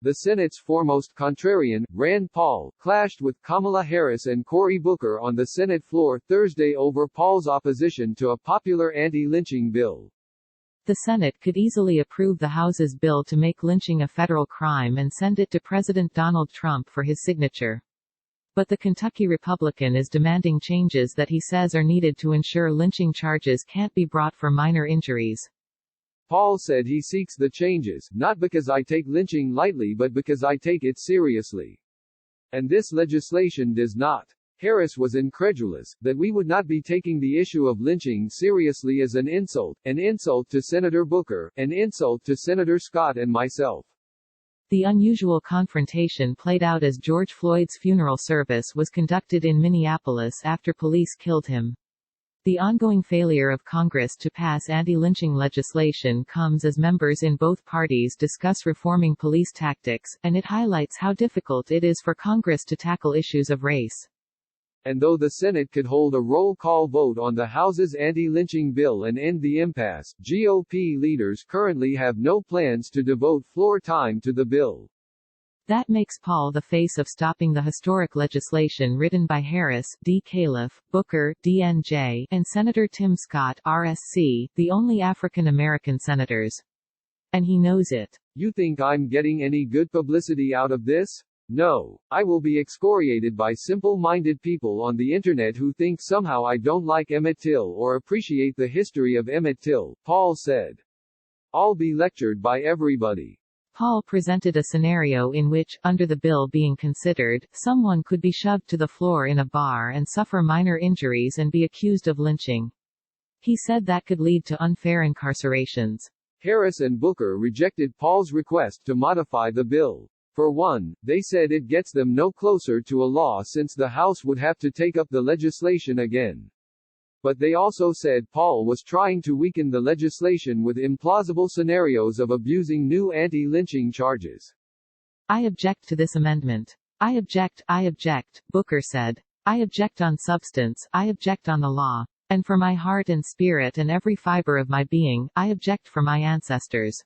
The Senate's foremost contrarian, Rand Paul, clashed with Kamala Harris and Cory Booker on the Senate floor Thursday over Paul's opposition to a popular anti-lynching bill. The Senate could easily approve the House's bill to make lynching a federal crime and send it to President Donald Trump for his signature. But the Kentucky Republican is demanding changes that he says are needed to ensure lynching charges can't be brought for minor injuries. Paul said he seeks the changes, not because I take lynching lightly but because I take it seriously. And this legislation does not. Harris was incredulous, that we would not be taking the issue of lynching seriously as an insult to Senator Booker, an insult to Senator Scott and myself. The unusual confrontation played out as George Floyd's funeral service was conducted in Minneapolis after police killed him. The ongoing failure of Congress to pass anti-lynching legislation comes as members in both parties discuss reforming police tactics, and it highlights how difficult it is for Congress to tackle issues of race. And though the Senate could hold a roll call vote on the House's anti-lynching bill and end the impasse, GOP leaders currently have no plans to devote floor time to the bill. That makes Paul the face of stopping the historic legislation written by Harris, D. Califf, Booker, DNJ, and Senator Tim Scott, RSC, the only African American senators. And he knows it. You think I'm getting any good publicity out of this? No. I will be excoriated by simple-minded people on the internet who think somehow I don't like Emmett Till or appreciate the history of Emmett Till, Paul said. I'll be lectured by everybody. Paul presented a scenario in which, under the bill being considered, someone could be shoved to the floor in a bar and suffer minor injuries and be accused of lynching. He said that could lead to unfair incarcerations. Harris and Booker rejected Paul's request to modify the bill. For one, they said it gets them no closer to a law since the House would have to take up the legislation again. But they also said Paul was trying to weaken the legislation with implausible scenarios of abusing new anti-lynching charges. I object to this amendment. I object, Booker said. I object on substance, I object on the law. And for my heart and spirit and every fiber of my being, I object for my ancestors.